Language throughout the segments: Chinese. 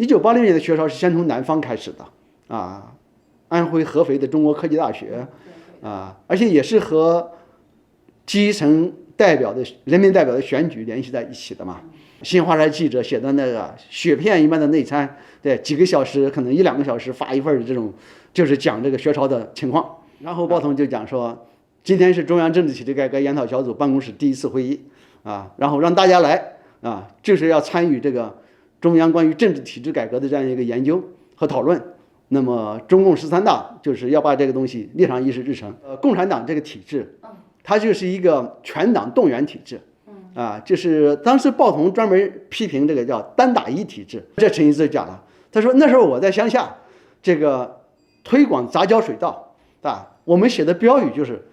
1980年的学潮是先从南方开始的啊，安徽合肥的中国科技大学啊，而且也是和基层代表的人民代表的选举联系在一起的嘛。新华社记者写的那个雪片一般的内参，对，几个小时可能1-2个小时发一份的这种，就是讲这个学潮的情况。然后鲍同就讲说，今天是中央政治体制改革研讨小组办公室第1次会议啊，然后让大家来啊，就是要参与这个中央关于政治体制改革的这样一个研究和讨论。那么中共13大就是要把这个东西列上议事日程。共产党这个体制，它就是一个全党动员体制。就是当时鲍同专门批评这个叫单打一体制。这陈一之讲了，他说那时候我在乡下，这个推广杂交水稻啊，我们写的标语就是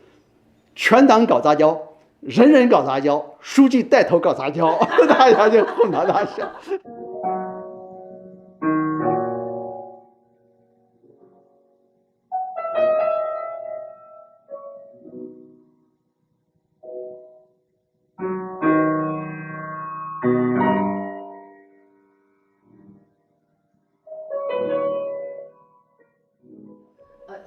全党搞杂交，人人搞杂交，书记带头搞杂交，大家就哄堂大笑。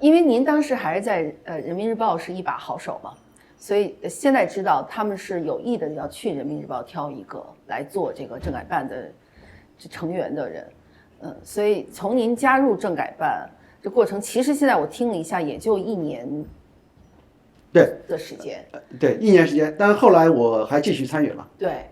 因为您当时还是在人民日报是一把好手嘛，所以现在知道他们是有意的要去人民日报挑一个来做这个政改办的成员的人，所以从您加入政改办这过程，其实现在我听了一下，也就1年的时间，对，1年时间，但是后来我还继续参与了。对，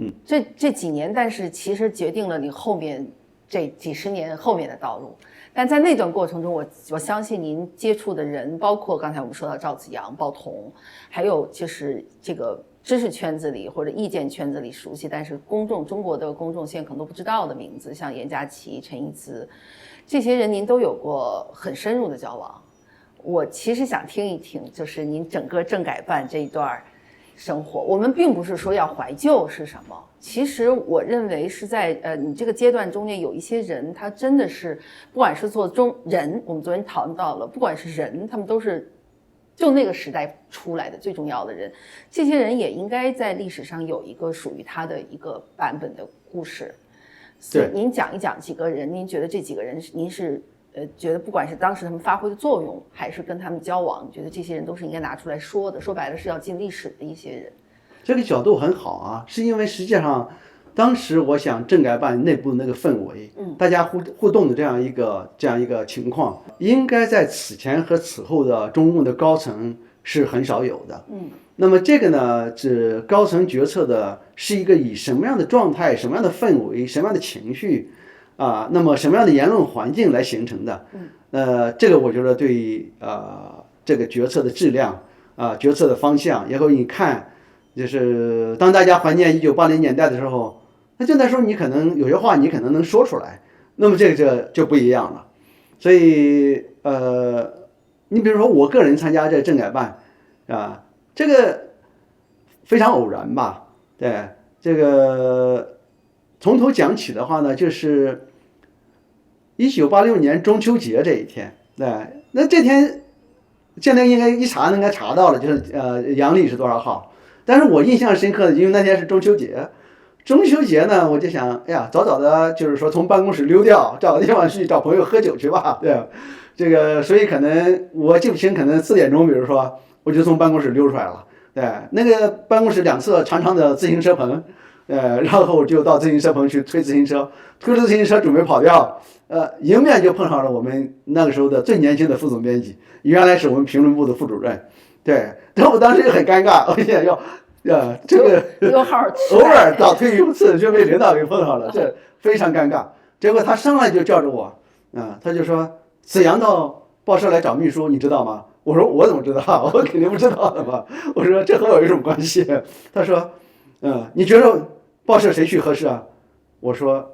这几年，但是其实决定了你后面这几十年后面的道路。但在那段过程中，我相信您接触的人，包括刚才我们说到赵紫阳、鲍同，还有就是这个知识圈子里或者意见圈子里熟悉，但是中国的公众现在可能都不知道的名字，像严家琪、陈一之，这些人您都有过很深入的交往。我其实想听一听，就是您整个政改办这一段生活，我们并不是说要怀旧是什么，其实我认为是在你这个阶段中间有一些人，他真的是不管是做人，我们昨天讨论到了，不管是人，他们都是就那个时代出来的最重要的人，这些人也应该在历史上有一个属于他的一个版本的故事。所以您讲一讲几个人，您觉得这几个人您是觉得不管是当时他们发挥的作用，还是跟他们交往，你觉得这些人都是应该拿出来说的，说白了是要进历史的一些人。这个角度很好啊，是因为实际上当时我想政改办内部那个氛围，大家互动的这样一个情况，应该在此前和此后的中共的高层是很少有的。那么这个呢，是高层决策的是一个以什么样的状态、什么样的氛围、什么样的情绪啊，那么什么样的言论环境来形成的？这个我觉得对这个决策的质量决策的方向，然后你看，就是当大家怀念1980年代的时候，那就在说你可能有些话你可能能说出来，那么这个就不一样了。所以你比如说我个人参加这政改办这个非常偶然吧？对，这个从头讲起的话呢，就是1986年中秋节这一天，对，那这天现在应该一查应该查到了，就是阳历是多少号。但是我印象深刻的，因为那天是中秋节，中秋节呢，我就想，哎呀，早早的，就是说从办公室溜掉，找个地方去找朋友喝酒去吧，对，这个，所以可能我记不清，可能4点钟，比如说，我就从办公室溜出来了，对，那个办公室两侧长长的自行车棚，然后我就到自行车棚去推自行车，推着自行车准备跑掉，迎面就碰上了我们那个时候的最年轻的副总编辑，原来是我们评论部的副主任，对，但我当时就很尴尬，而且这个偶尔倒退一次就被领导给碰上了，这非常尴尬。结果他上来就叫着我，他就说：“子阳到报社来找秘书，你知道吗？”我说：“我怎么知道？我肯定不知道的嘛。”我说：“这和我有什么关系？”他说：“你觉得报社谁去合适啊？”我说：“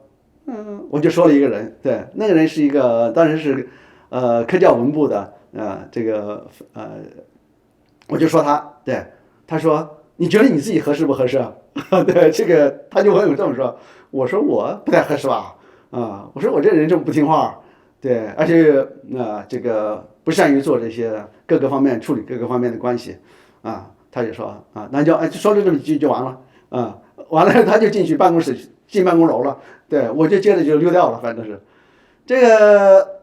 我就说了一个人，对，那个人是一个当时是科教文部的我就说他，对，他说。”你觉得你自己合适不合适啊？对，这个他就问我这么说，我说我不太合适吧？我说我这人这么不听话，对，而且这个不善于做这些各个方面处理各个方面的关系他就说那就说了这么几句就完了完了他就进办公楼了，对，我就接着就溜掉了，反正是这个，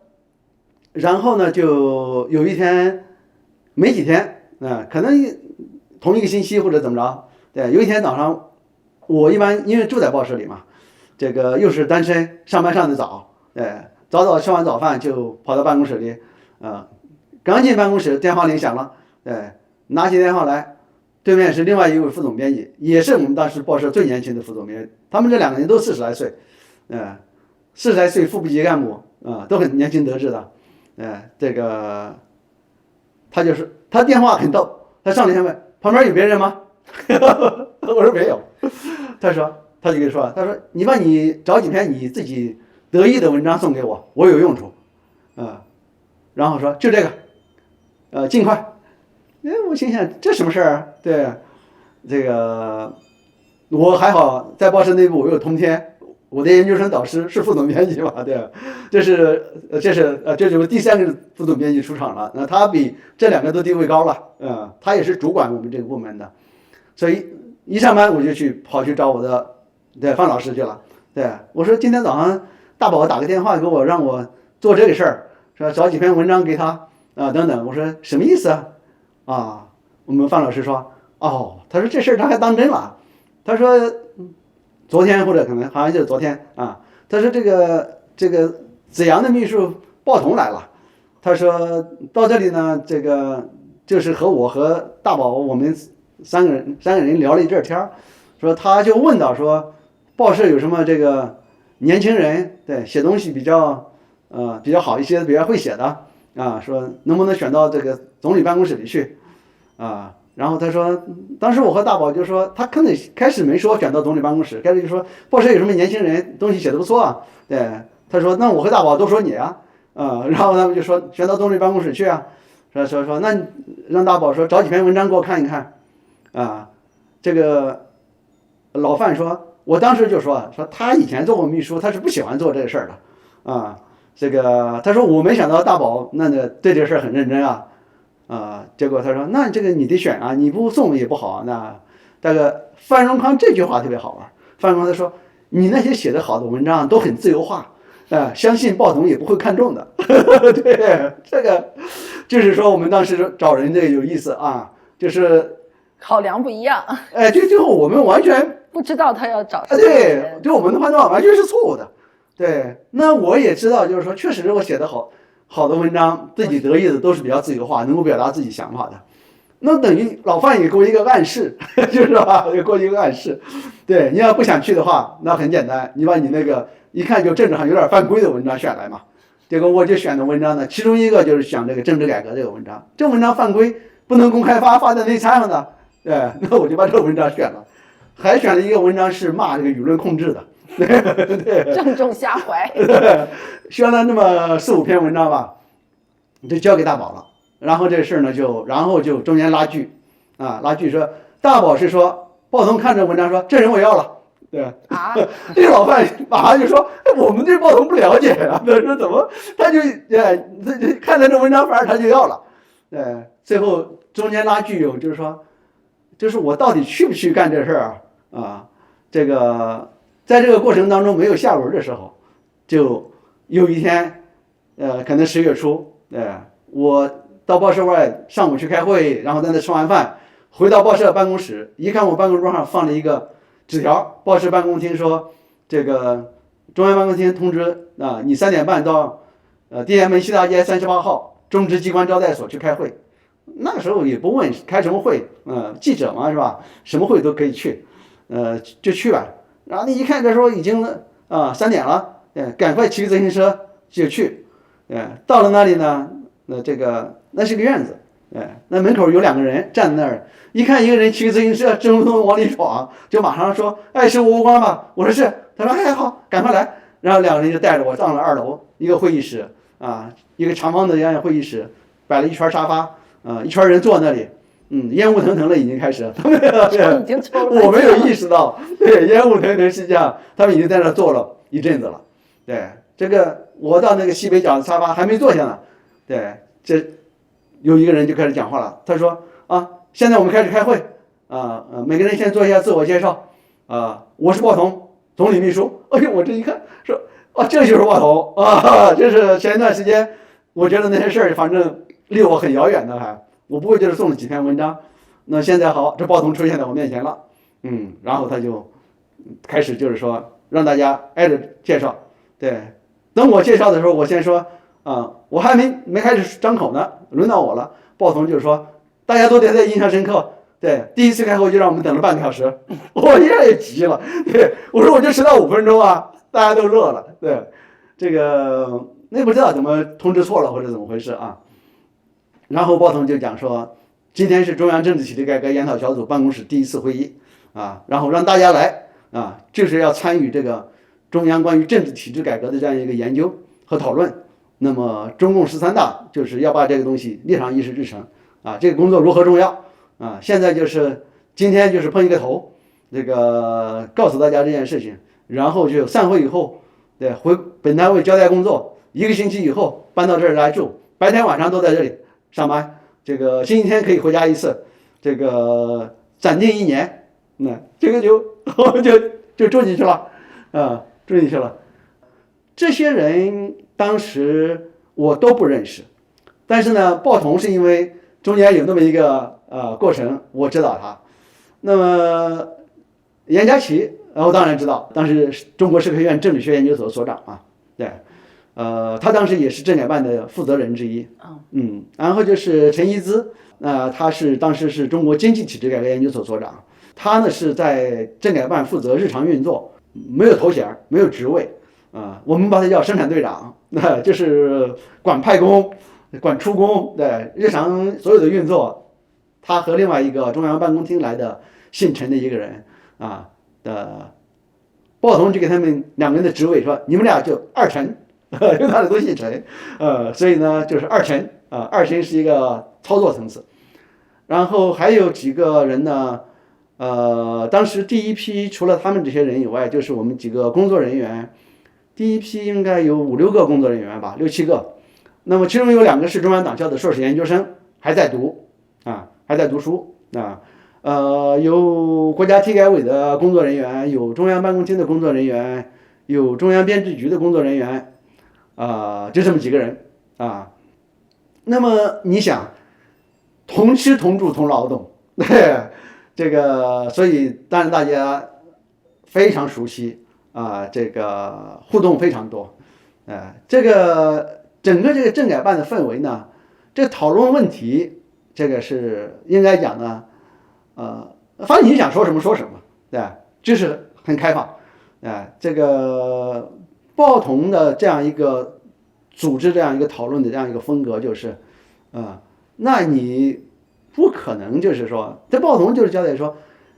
然后呢，就有一天，没几天，可能同一个星期或者怎么着，对，有一天早上，我一般因为住在报社里嘛，这个又是单身，上班上的早，早早吃完早饭就跑到办公室里，刚进办公室电话铃响了，拿起电话来，对面是另外一位副总编辑，也是我们当时报社最年轻的副总编辑，他们这两个人都40来岁，40来岁副部级干部都很年轻得志的，这个他就是他电话很逗，他上来先问旁边有别人吗？我说没有，他就跟你说，他说你把你找几篇你自己得意的文章送给我，我有用处，然后说就这个，尽快。我心想这什么事儿啊？对，这个我还好，在报社内部我有通天，我的研究生导师是副总编辑嘛，对，这就是第3个副总编辑出场了，那他比这2个都地位高了，他也是主管我们这个部门的，所以一上班我就跑去找我的范老师去了，我说今天早上大宝打个电话给我，让我做这个事儿，说找几篇文章给他等等，我说什么意思啊？我们范老师说，他说这事儿他还当真了，他说昨天或者可能好像就是昨天他说这个子阳的秘书鲍彤来了，他说到这里呢，这个就是和我和大宝我们三个人聊了一阵天，说他就问到说报社有什么这个年轻人写东西比较好一些，比较会写的说能不能选到这个总理办公室里去然后他说，当时我和大宝就说，他开始没说选到总理办公室，开始就说报社有什么年轻人东西写的不错他说那我和大宝都说你然后他们就说选到总理办公室去说那让大宝说找几篇文章给我看一看这个老范说，我当时就说他以前做过秘书，他是不喜欢做这个事儿的这个他说我没想到大宝那个对这个事儿很认真结果他说那这个你得选你不送也不好那大概范荣康这句话特别好玩，范荣康他说你那些写的好的文章都很自由化相信鲍总也不会看中的对，这个就是说我们当时找人这个有意思就是考量不一样最后我们完全不知道他要找什么对，就我们的判断完全是错误的对，那我也知道就是说确实我写的好的文章，自己得意的都是比较自由化，能够表达自己想法的。那等于老范也给我一个暗示，就是吧？也给我一个暗示。对，你要不想去的话，那很简单，你把你那个一看就政治上有点犯规的文章选来嘛。结果我就选的文章呢，其中一个就是讲这个政治改革这个文章，这文章犯规不能公开发在内参上的，那我就把这个文章选了，还选了一个文章是骂这个舆论控制的。对，正中下怀。选了那么4、5篇文章吧，就交给大宝了。然后这事儿呢，然后就中间拉锯，拉锯说大宝是说鲍彤看这文章说这人我要了，对这个老范马上就说我们对鲍彤不了解他说怎么他就看到这文章反而他就要了，最后中间拉锯就是说，就是我到底去不去干这事儿这个。在这个过程当中没有下文的时候，就有一天，可能10月初，我到报社外上午去开会，然后在那吃完饭，回到报社办公室，一看我办公桌上放了一个纸条，报社办公厅说，这个中央办公厅通知你3点半到地安门西大街38号中直机关招待所去开会。那个时候也不问开什么会，记者嘛是吧？什么会都可以去，就去吧。然后你一看这时候已经3点了，赶快骑个自行车就去，到了那里呢，那是个院子，那门口有2个人站在那儿，一看一个人骑个自行车正咚往里闯，就马上说，是吴国光吧？我说是，他说好，赶快来。然后2个人就带着我上了2楼一个会议室一个长方的样会议室，摆了一圈沙发一圈人坐那里。烟雾腾腾了，已经开始了。已经抽了。我没有意识到，对，烟雾腾腾是这样，他们已经在那坐了一阵子了。对，这个我到那个西北角的沙发还没坐下呢，对，这有一个人就开始讲话了。他说现在我们开始开会每个人先做一下自我介绍我是鲍彤，总理秘书。哎呦，我这一看说哦，这就是报童啊！就是前一段时间，我觉得那些事儿反正离我很遥远的我不过就是送了几篇文章。那现在好，这报童出现在我面前了，然后他就开始就是说让大家挨着介绍。对，等我介绍的时候，我先说我还没开始张口呢，轮到我了。报童就是说，大家都对他印象深刻。对，第一次开会就让我们等了半个小时，我一下也急了。对，我说我就迟到5分钟啊，大家都乐了。对，这个那不知道怎么通知错了或者怎么回事啊。然后报童就讲说，今天是中央政治体制改革研讨小组办公室第1次会议然后让大家来就是要参与这个中央关于政治体制改革的这样一个研究和讨论。那么中共13大就是要把这个东西列上议事日程这个工作如何重要现在就是今天就是碰一个头，这个告诉大家这件事情，然后就散会以后，对，回本单位交代工作，1个星期以后搬到这儿来住，白天晚上都在这里上班，这个星期天可以回家1次，这个暂定1年，那这个就住进去了，住进去了。这些人当时我都不认识，但是呢，报童是因为中间有那么一个过程，我知道他。那么严家琪，我当然知道，当时中国社科院政治学研究所所长对，他当时也是政改办的负责人之一。然后就是陈一之，他是当时是中国经济体制改革研究所所长，他呢是在政改办负责日常运作，没有头衔，没有职位我们把他叫生产队长，就是管派工、管出工，对日常所有的运作，他和另外一个中央办公厅来的姓陈的一个人报童就给他们2个人的职位说，你们俩就2陈，因为他俩都姓陈，所以呢就是2陈2陈是一个操作层次。然后还有几个人呢，当时第一批除了他们这些人以外，就是我们几个工作人员。第一批应该有5、6个工作人员吧，6、7个。那么其中有2个是中央党校的硕士研究生，还在读还在读书有国家体改委的工作人员，有中央办公厅的工作人员，有中央编制局的工作人员就这么几个人那么你想，同吃同住同劳动，对这个，所以当然大家非常熟悉。这个互动非常多，这个整个这个政改办的氛围呢，这讨论问题，这个是应该讲呢，反正你想说什么说什么，对吧？就是很开放，这个报童的这样一个组织这样一个讨论的这样一个风格就是，那你不可能就是说，这报童就是交代说，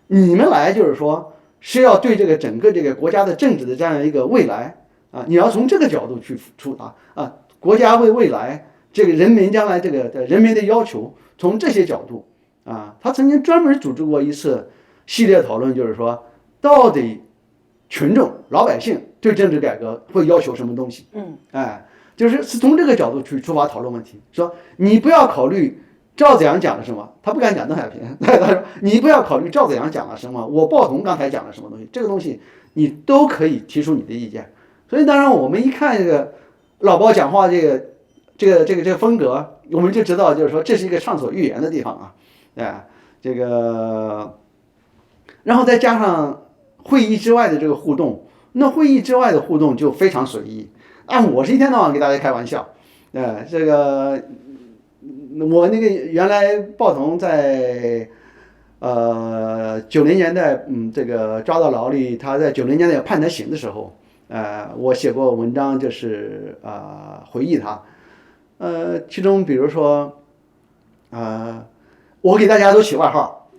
你们来就是说。是要对这个整个这个国家的政治的这样一个未来你要从这个角度去出发国家为未来这个人民将来这个人民的要求，从这些角度他曾经专门组织过一次系列讨论，就是说到底群众老百姓对政治改革会要求什么东西？就是从这个角度去出发讨论问题，说你不要考虑。赵子阳讲了什么？他不敢讲邓小平。他说：“你不要考虑赵子阳讲了什么，我报童刚才讲了什么东西，这个东西你都可以提出你的意见。”所以，当然我们一看这个老包讲话这个风格，我们就知道，就是说这是一个畅所欲言的地方这个，然后再加上会议之外的这个互动，那会议之外的互动就非常随意。我是一天到晚给大家开玩笑，这个。我那个原来报童在90年代这个抓到牢里，他在90年代有判他刑的时候，我写过文章，就是回忆他，其中比如说我给大家都起外号，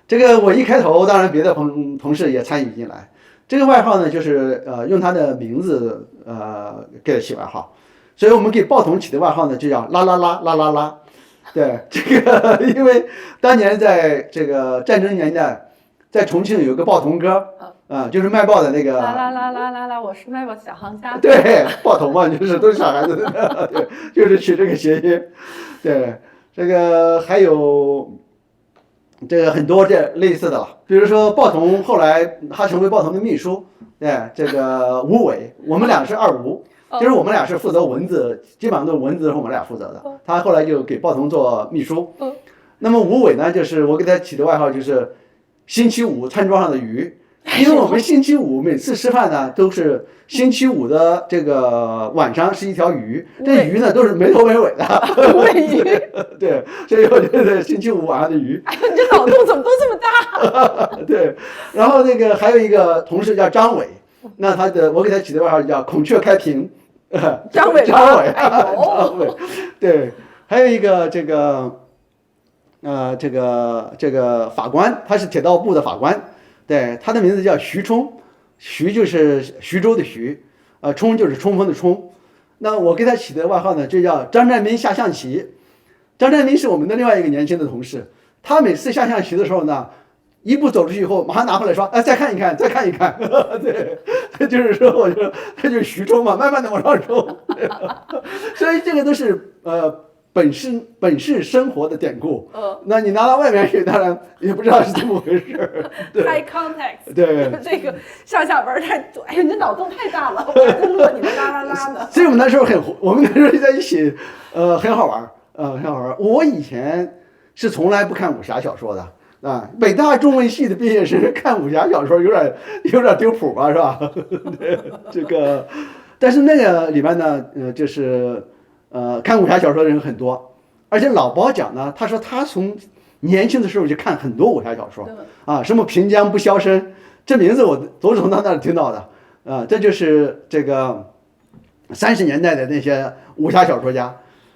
这个我一开头，当然别的同事也参与进来，这个外号呢就是用他的名字给他起外号。所以我们给报童起的外号呢，就叫啦啦啦啦啦啦。对，这个因为当年在这个战争年代，在重庆有个报童歌，就是卖报的那个。啦啦啦啦啦啦，我是卖报小行家。对，报童嘛，就是都是小孩子的，对，就是取这个谐音。对，这个还有这个很多这类似的了，比如说鲍同后来他成为鲍同的秘书，对，这个吴伟，我们俩是二吴，就是我们俩是负责文字，基本上都是文字是我们俩负责的。他后来就给鲍同做秘书。那么吴伟呢，就是我给他起的外号就是星期五餐桌上的鱼，因为我们星期五每次吃饭呢都是星期五的这个晚上是一条鱼，这鱼呢都是没头没尾的。尾鱼。对，所以我觉得星期五晚上的鱼。哎呦，你这脑洞怎么都这么大？对，然后那个还有一个同事叫张伟，那我给他起的外号叫孔雀开屏。张伟，张伟，张伟。对，还有一个这个。这个法官，他是铁道部的法官，对，他的名字叫徐冲，徐就是徐州的徐，冲就是冲锋的冲。那我给他起的外号呢，就叫张占民下象棋。张占民是我们的另外一个年轻的同事，他每次下象棋的时候呢，一步走出去以后，马上拿回来说，再看一看，再看一看。对，就是说，我就他就是徐冲嘛，慢慢的往上冲。所以这个都是本市生活的典故，那你拿到外面去，当然也不知道是怎么回事。High context， 对，这个上下文太多，哎呀，你这脑洞太大了，我还在乐你的啦啦啦呢。所以我们那时候在一起，很好玩，很好玩。我以前是从来不看武侠小说的啊，北大中文系的毕业生看武侠小说有点丢谱吧，是吧？对，这个，但是那个里面呢，就是看武侠小说的人很多，而且老包讲呢，他说他从年轻的时候就看很多武侠小说啊，什么平江不肖生，这名字我都是从他那儿听到的啊，这就是这个30年代的那些武侠小说家，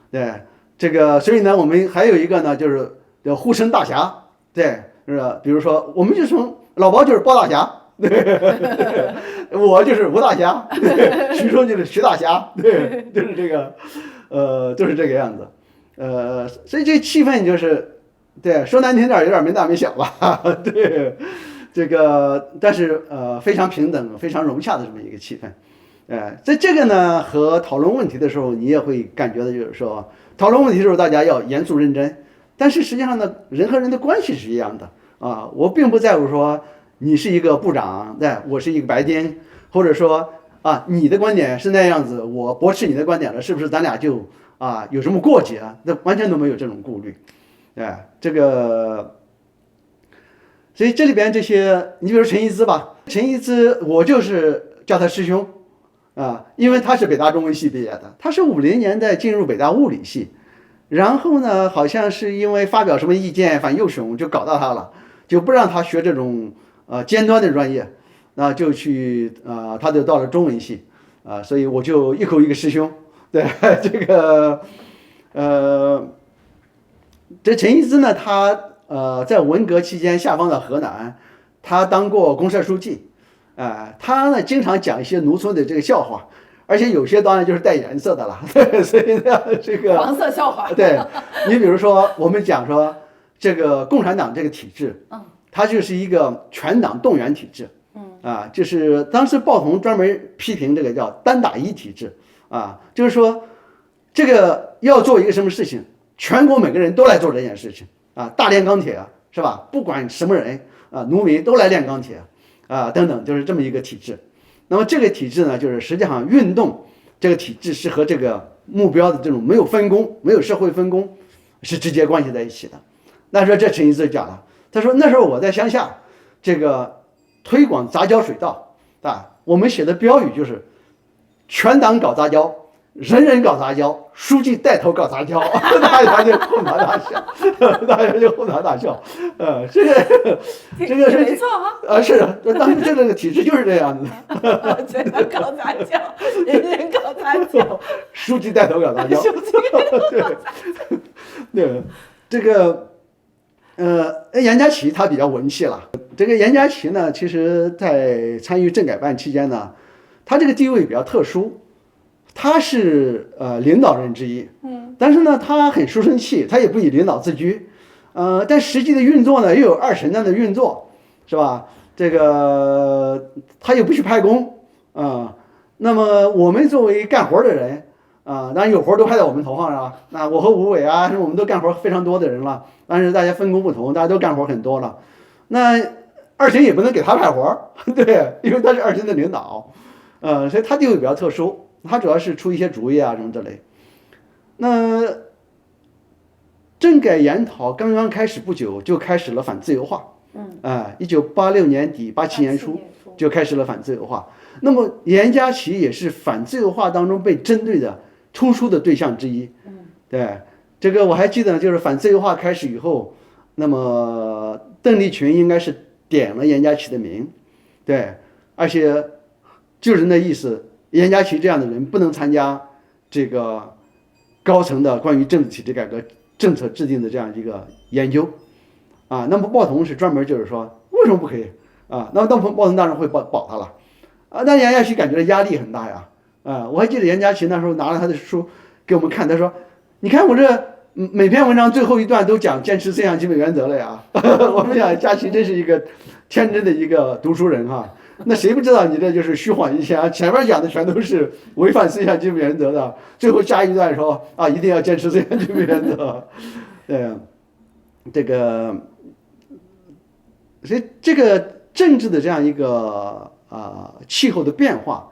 对，这个所以呢，我们还有一个呢，就是叫沪深大侠，对，是吧？比如说我们就从老包就是包大侠。对，我就是吴大侠，对，徐冲就是徐大侠，对，就是这个，就是这个样子，所以这气氛就是，对，说难听点有点没大没小吧，对，这个，但是非常平等、非常融洽的这么一个气氛，在这个呢和讨论问题的时候，你也会感觉到就是说，讨论问题的时候大家要严肃认真，但是实际上呢，人和人的关系是一样的啊，我并不在乎说。你是一个部长，对，我是一个白丁，或者说啊，你的观点是那样子，我驳斥你的观点了，是不是咱俩就有什么过节啊？那完全都没有这种顾虑，这个，所以这里边这些，你比如陈一之吧，陈一之我就是叫他师兄啊，因为他是北大中文系毕业的，他是50年代进入北大物理系，然后呢，好像是因为发表什么意见反右雄，就搞到他了，就不让他学这种。尖端的专业，那就去他就到了中文系，所以我就一口一个师兄，对这个，这陈一之呢，他在文革期间下放到河南，他当过公社书记，他呢经常讲一些农村的这个笑话，而且有些当然就是带颜色的了，对，所以呢这个黄色笑话，对，你比如说我们讲说这个共产党这个体制，它就是一个全党动员体制，就是当时鲍同专门批评这个叫单打一体制，就是说这个要做一个什么事情，全国每个人都来做这件事情，大炼钢铁是吧？不管什么人农民都来炼钢铁等等，就是这么一个体制。那么这个体制呢，就是实际上运动这个体制是和这个目标的这种没有分工、没有社会分工是直接关系在一起的。那说这陈一之讲了。他说那时候我在乡下，这个推广杂交水稻我们写的标语就是全党搞杂交，人人搞杂交，书记带头搞杂交，大家就哄堂大笑，这个是没错哈，是当时这个体制就是这样子，全党搞杂交，人人搞杂交，书记带头搞杂交，对，这个。严家琪他比较文气了。这个严家琪呢，其实在参与政改办期间呢，他这个地位比较特殊，他是领导人之一，但是呢，他很书生气，他也不以领导自居，但实际的运作呢，又有二神那样的运作，是吧？这个他也不去派工，那么我们作为干活的人，当然有活都派在我们头上啊。那我和吴伟啊，我们都干活非常多的人了，但是大家分工不同，大家都干活很多了。那二群也不能给他派活，对，因为他是二群的领导，所以他就比较特殊，他主要是出一些主意啊什么之类。那政改研讨刚刚开始不久，就开始了反自由化。1986年底、87年初就开始了反自由化。那么严家祺也是反自由化当中被针对的突出的对象之一。对，这个我还记得，就是反自由化开始以后，那么邓丽群应该是点了严家祺的名，对，而且就是那意思，严家祺这样的人不能参加这个高层的关于政治体制改革政策制定的这样一个研究。那么鲍同是专门就是说为什么不可以那么鲍同当然会保他了但严家祺感觉到压力很大呀我还记得严家祺那时候拿了他的书给我们看，他说你看我这每篇文章最后一段都讲坚持4项基本原则了呀我们想家祺真是一个天真的一个读书人哈那谁不知道你这就是虚晃一枪，前面讲的全都是违反4项基本原则的，最后加一段说一定要坚持4项基本原则对这个所以这个政治的这样一个气候的变化，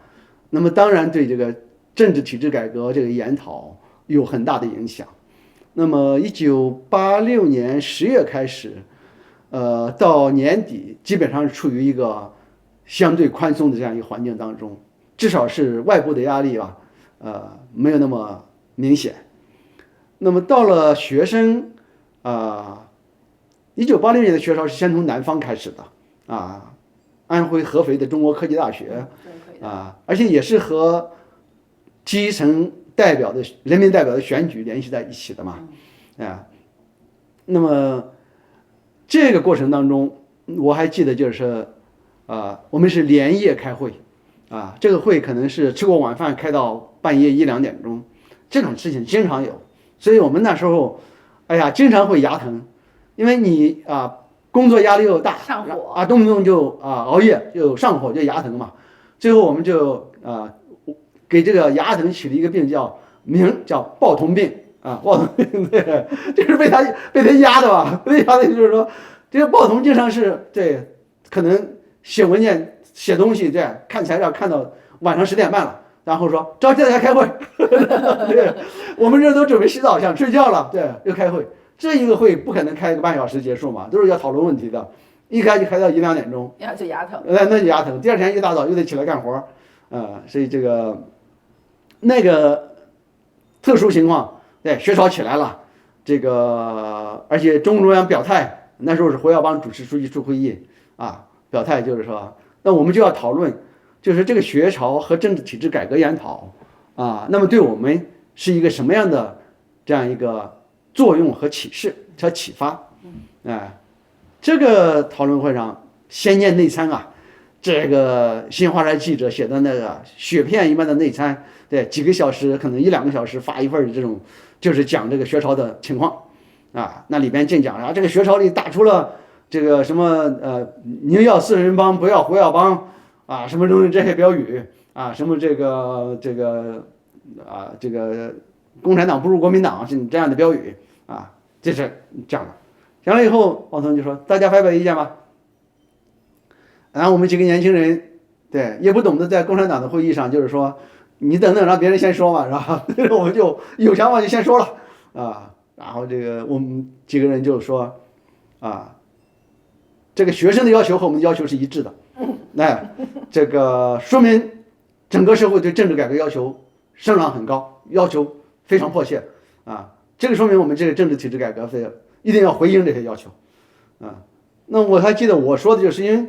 那么当然对这个政治体制改革这个研讨有很大的影响。那么1986年10月开始，到年底基本上是处于一个相对宽松的这样一个环境当中，至少是外部的压力没有那么明显。那么到了学生1986年的学潮是先从南方开始的安徽合肥的中国科技大学而且也是和基层代表的人民代表的选举联系在一起的嘛那么这个过程当中我还记得就是我们是连夜开会这个会可能是吃过晚饭开到半夜1、2点钟，这种事情经常有，所以我们那时候经常会牙疼，因为你工作压力又大，上火动不动就熬夜就上火就牙疼嘛，最后我们就给这个牙疼起了一个病叫鲍同病鲍同病对，就是被他压的吧，被压的就是说这个鲍同经常是对可能写文件写东西对看材料看到晚上10点半了，然后说着急大家开会对，我们这都准备洗澡想睡觉了，对，又开会。这一个会不可能开1个半小时结束嘛，都是要讨论问题的，一开就开到1、2点钟，就牙疼，那就牙疼，第二天一大早又得起来干活所以这个那个特殊情况，对，学潮起来了，这个而且中央表态，那时候是胡耀邦主持书记处会议表态就是说，那我们就要讨论，就是这个学潮和政治体制改革研讨那么对我们是一个什么样的这样一个作用和启示和启发这个讨论会上先念内参这个新华社记者写的那个雪片一般的内参，对，几个小时可能1、2个小时发一份这种，就是讲这个学潮的情况那里边净讲这个学潮里打出了这个什么宁要四人帮不要胡耀邦什么东西这些标语什么这个共产党不如国民党是这样的标语这是讲了。讲了以后，鲍同就说大家发表意见吧。然后我们几个年轻人，对，也不懂得在共产党的会议上就是说你等等让别人先说嘛，是吧？我们就有想法就先说了然后这个我们几个人就说这个学生的要求和我们的要求是一致的，这个说明整个社会对政治改革要求声浪很高，要求非常迫切这个说明我们这个政治体制改革一定要回应这些要求那我还记得我说的就是因为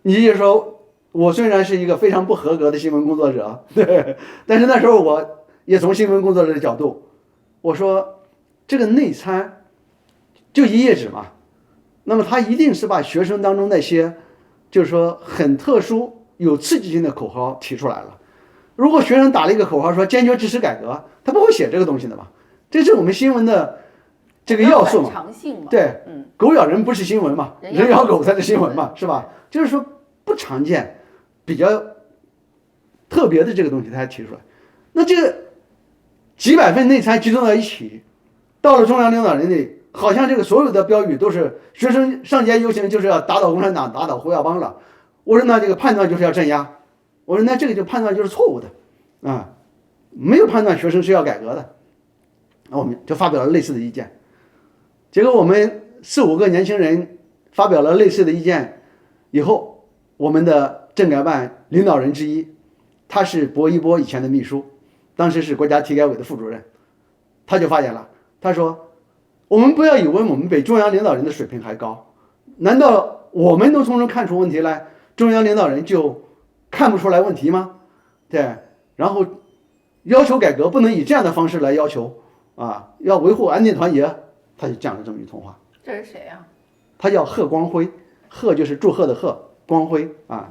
你就说我虽然是一个非常不合格的新闻工作者，对，但是那时候我也从新闻工作者的角度，我说这个内参就1页纸嘛，那么他一定是把学生当中那些就是说很特殊有刺激性的口号提出来了。如果学生打了一个口号说坚决支持改革，他不会写这个东西的嘛，这是我们新闻的这个要素嘛，对，狗咬人不是新闻嘛，人咬狗才是新闻嘛，是吧？就是说不常见比较特别的这个东西他还提出来，那这个几百份内参集中到一起，到了中央领导人那，好像这个所有的标语都是学生上街游行就是要打倒共产党，打倒胡耀邦了。我说那这个判断就是要镇压，我说那这个就判断就是错误的啊，没有判断学生是要改革的。我们就发表了类似的意见，结果我们4、5个年轻人发表了类似的意见以后，我们的政改办领导人之一，他是薄一波以前的秘书，当时是国家体改委的副主任，他就发言了，他说我们不要以为我们比中央领导人的水平还高，难道我们能从中看出问题来，中央领导人就看不出来问题吗？对，然后要求改革不能以这样的方式来要求啊，要维护安定团结，他就讲了这么一通话。这是谁呀？他叫贺光辉，贺就是祝贺的贺，光辉啊。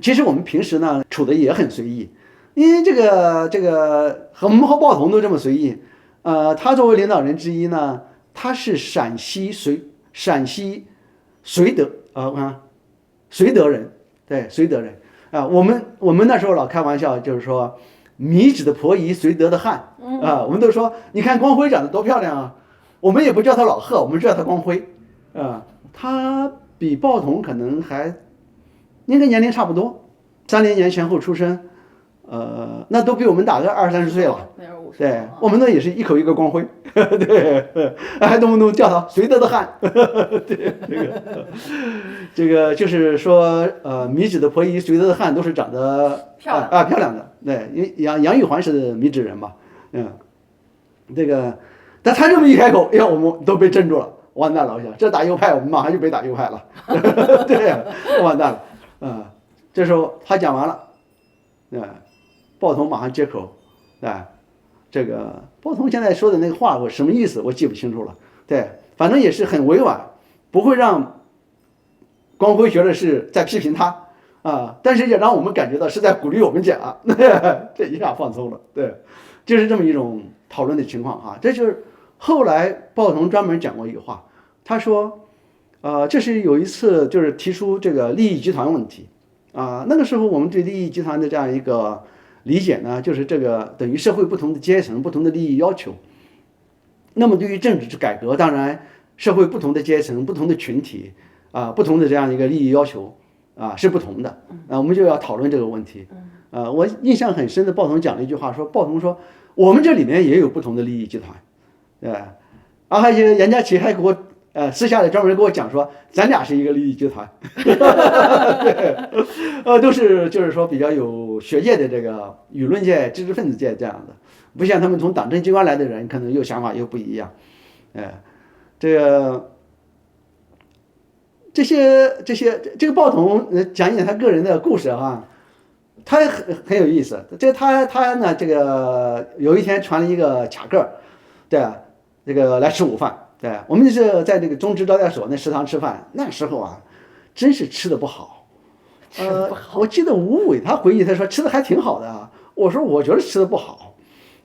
其实我们平时呢处的也很随意，因为这个和我们和鲍彤都这么随意。他作为领导人之一呢，他是陕西绥德人，对，绥德人啊。我们那时候老开玩笑，就是说米脂的婆姨，绥德的汉啊。我们都说，你看光辉长得多漂亮啊。我们也不叫他老贺，我们叫他光辉啊。他比鲍彤可能还应该年龄差不多，30年前后出生，那都比我们大个20、30岁了。对，我们那也是一口一个光辉，对，还动不动叫他绥德的汉，对，这个就是说，米脂的婆姨，绥德的汉都是长得漂亮的，对，因为杨玉环是米脂人嘛，这个，但他这么一开口，哎呀，我们都被镇住了。完蛋了！我想这打右派，我们马上就被打右派了，对呀，完蛋了，这时候他讲完了，鲍彤马上接口，这个鲍彤现在说的那个话我什么意思我记不清楚了，对，反正也是很委婉，不会让光辉觉得是在批评他啊，但是也让我们感觉到是在鼓励我们讲，这一下放松了，对，就是这么一种讨论的情况哈，这就是。后来鲍彤专门讲过一个话，他说，这是有一次就是提出这个利益集团问题，那个时候我们对利益集团的这样一个理解呢，就是这个等于社会不同的阶层、不同的利益要求。那么对于政治改革，当然社会不同的阶层、不同的群体不同的这样一个利益要求是不同的，我们就要讨论这个问题。我印象很深的，鲍彤讲了一句话，鲍彤说我们这里面也有不同的利益集团。还有严家琪还给我私下里专门跟我讲说，咱俩是一个利益集团，对，都是就是说比较有学界的这个舆论界、知识分子界这样的，不像他们从党政机关来的人，可能又想法又不一样，这个鲍彤讲一讲他个人的故事哈，他很有意思，他呢这个有一天传了一个卡个，对。这个来吃午饭，对，我们是在这个中职招待所那食堂吃饭，那时候真是吃的不好。我记得吴伟他回忆，他说吃的还挺好的啊。我说我觉得吃的不好。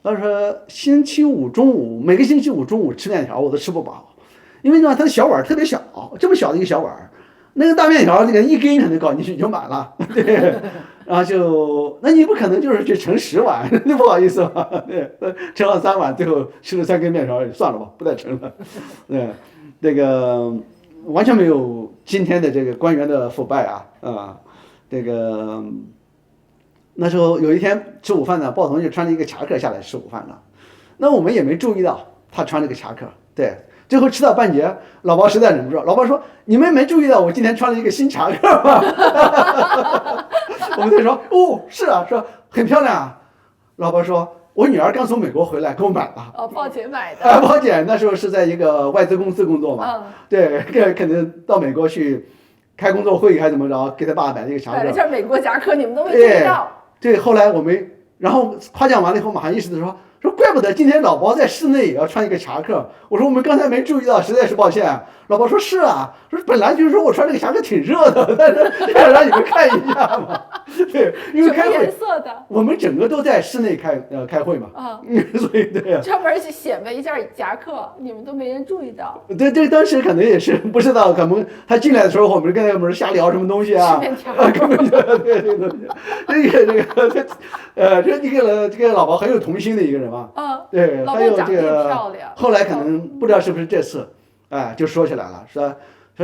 他说星期五中午，每个星期五中午吃面条我都吃不饱，因为呢他的小碗特别小，这么小的一个小碗，那个大面条这个一根可能搞进去就满了，对。然后那你不可能就是去盛10碗，那不好意思吧？对，盛了3碗，最后吃了3根面条，算了吧，不再盛了。对，这个完全没有今天的这个官员的腐败这个那时候有一天吃午饭呢，鲍彤就穿了一个夹克下来吃午饭了，那我们也没注意到他穿了个夹克，对。最后吃到半截，老包实在忍不住，老包说：“你们没注意到我今天穿了一个新夹克吗？”我们就说：“哦，是啊，说很漂亮啊。”老包说：“我女儿刚从美国回来，给我买了。”哦，鲍姐买的。鲍姐那时候是在一个外资公司工作嘛，对，可能到美国去开工作会议还是怎么着，给他爸买了一个夹克。买了件美国夹克，你们都没注意到。对，后来我们然后夸奖完了以后，马上意识到说怪不得今天老包在室内也要穿一个夹克。我说我们刚才没注意到，实在是抱歉。老包说是啊，说本来就是说我穿这个夹克挺热的，但是想让你们看一下嘛。对，因为开会，颜色的，我们整个都在室内开会嘛。所以对啊，专门去显摆一件夹克，你们都没人注意到。对，当时可能也是不知道，可能他进来的时候，我们跟他们瞎聊什么东西啊。吃面条。根本就对这个东西，这个这个老包很有童心的一个人嘛。对，老还有公长得也这个漂亮，后来可能不知道是不是这次，哎，就说起来了，说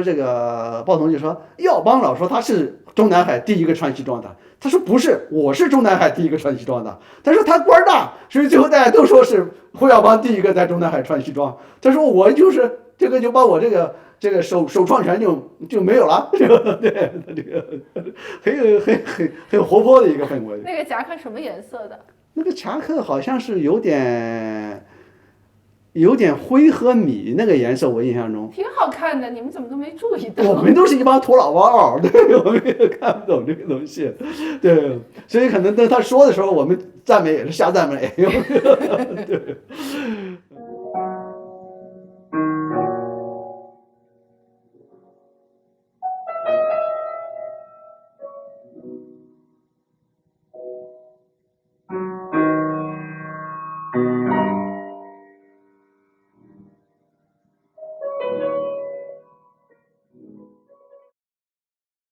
这个鲍同就说耀邦老说他是中南海第一个穿西装的，他说不是，我是中南海第一个穿西装的。他说他官儿大，所以最后大家都说是胡耀邦第一个在中南海穿西装。他说我就是这个就把我这个首创权就没有了，这个对这个很活泼的一个氛围。那个夹克什么颜色的？那个夹克好像是有点灰和米那个颜色，我印象中。挺好看的，你们怎么都没注意到？我们都是一帮土老帽，对，我们也看不懂这个东西，对，所以可能等他说的时候，我们赞美也是瞎赞美，对。